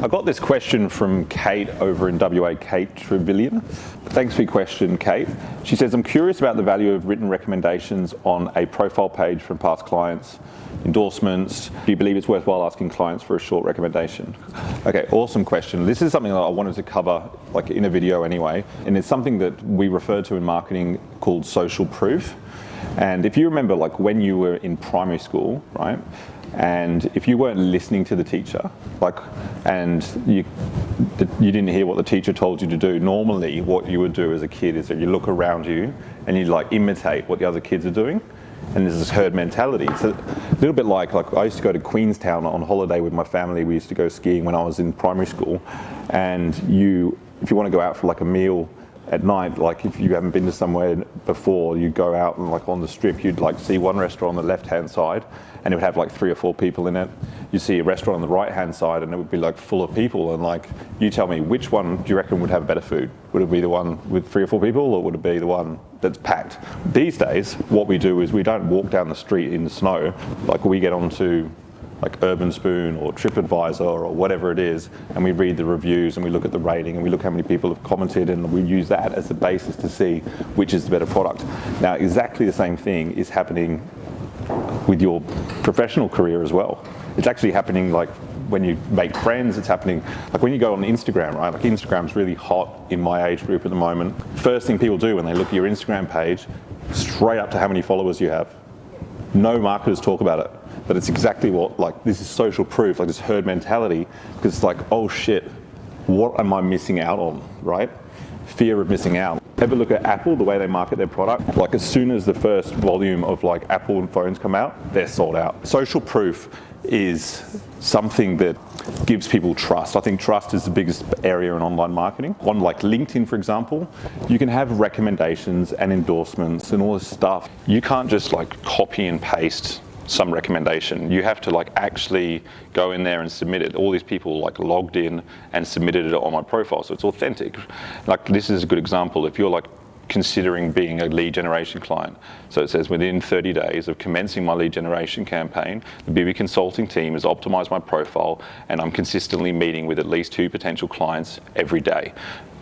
I got this question from Kate over in WA, Kate Trevelyan. Thanks for your question, Kate. She says, I'm curious about the value of written recommendations on a profile page from past clients, endorsements. Do you believe it's worthwhile asking clients for a short recommendation? Okay, awesome question. This is something that I wanted to cover like in a video anyway, and it's something that we refer to in marketing called social proof. And if you remember, like when you were in primary school, right? And if you weren't listening to the teacher, and you didn't hear what the teacher told you to do, normally what you would do as a kid is that you look around you and you like imitate what the other kids are doing. And there's this herd mentality. So a little bit like I used to go to Queenstown on holiday with my family. We used to go skiing when I was in primary school. And if you want to go out for like a meal at night, like if you haven't been to somewhere before, you go out and like on the strip, you'd like see one restaurant on the left-hand side and it would have like 3 or 4 people in it. You see a restaurant on the right-hand side and it would be like full of people, and like, you tell me, which one do you reckon would have better food? Would it be the one with 3 or 4 people, or would it be the one that's packed? These days, what we do is we don't walk down the street in the snow. Like we get onto like Urban Spoon or TripAdvisor or whatever it is, and we read the reviews and we look at the rating and we look how many people have commented, and we use that as the basis to see which is the better product. Now, exactly the same thing is happening with your professional career as well. It's actually happening like when you make friends, it's happening like when you go on Instagram, right? Like Instagram's really hot in my age group at the moment. First thing people do when they look at your Instagram page, straight up to how many followers you have. No marketers talk about it. But it's exactly what, like, this is social proof, like this herd mentality, because it's like, oh shit, what am I missing out on, right? Fear of missing out. Ever look at Apple, the way they market their product? Like as soon as the first volume of like Apple phones come out, they're sold out. Social proof is something that gives people trust. I think trust is the biggest area in online marketing. On like LinkedIn, for example, you can have recommendations and endorsements and all this stuff. You can't just like copy and paste some recommendation. You have to like actually go in there and submit it. All these people like logged in and submitted it on my profile, so it's authentic. Like this is a good example. If you're like considering being a lead generation client, so it says within 30 days of commencing my lead generation campaign, the Bibby Consulting team has optimized my profile and I'm consistently meeting with at least 2 potential clients every day.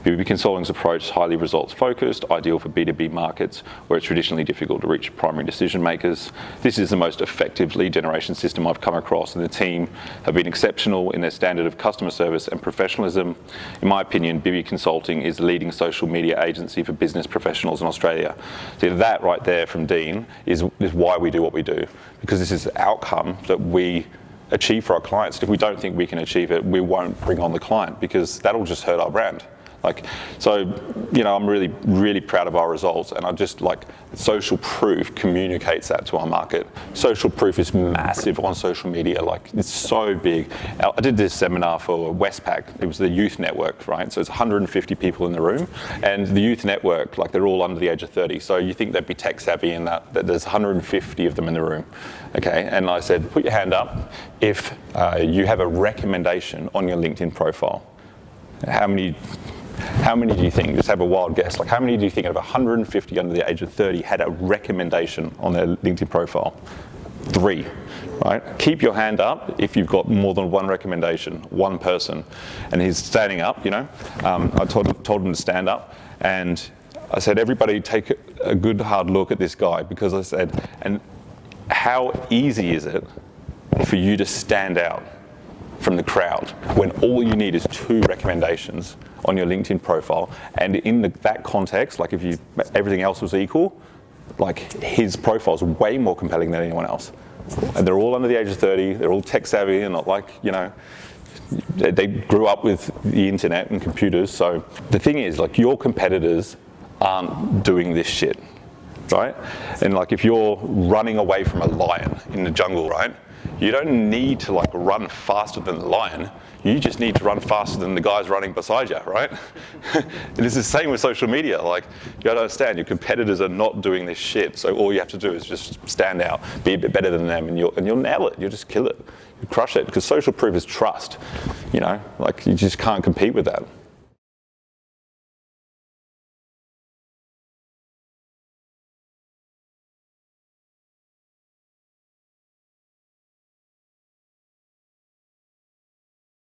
Bibby Consulting's approach is highly results focused, ideal for B2B markets where it's traditionally difficult to reach primary decision makers. This is the most effective lead generation system I've come across, and the team have been exceptional in their standard of customer service and professionalism. In my opinion, Bibby Consulting is the leading social media agency for business professionals in Australia. So that right there from Dean is why we do what we do, because this is the outcome that we achieve for our clients. If we don't think we can achieve it, we won't bring on the client, because that'll just hurt our brand. So, you know, I'm really, really proud of our results, and I just like social proof communicates that to our market. Social proof is massive on social media, like it's so big. I did this seminar for Westpac. It was the youth network, right? So it's 150 people in the room, and the youth network, like they're all under the age of 30. So you think they'd be tech savvy in that there's 150 of them in the room, okay? And I said, put your hand up if you have a recommendation on your LinkedIn profile. How many do you think, just have a wild guess, like how many do you think out of 150 under the age of 30 had a recommendation on their LinkedIn profile? 3, right? Keep your hand up if you've got more than 1 recommendation, 1 person. And he's standing up, you know. I told him to stand up, and I said, everybody take a good hard look at this guy, because I said, and how easy is it for you to stand out from the crowd when all you need is 2 recommendations on your LinkedIn profile? And in that context, like if everything else was equal, like his profile is way more compelling than anyone else. And they're all under the age of 30, they're all tech savvy, and not like, you know, they grew up with the internet and computers. So the thing is, like, your competitors aren't doing this shit, right? And like if you're running away from a lion in the jungle, right? You don't need to like run faster than the lion. You just need to run faster than the guys running beside you, right? And it's the same with social media. Like, you gotta understand, your competitors are not doing this shit. So all you have to do is just stand out, be a bit better than them, and you'll nail it. You'll just kill it. You crush it, because social proof is trust. You know, like you just can't compete with that.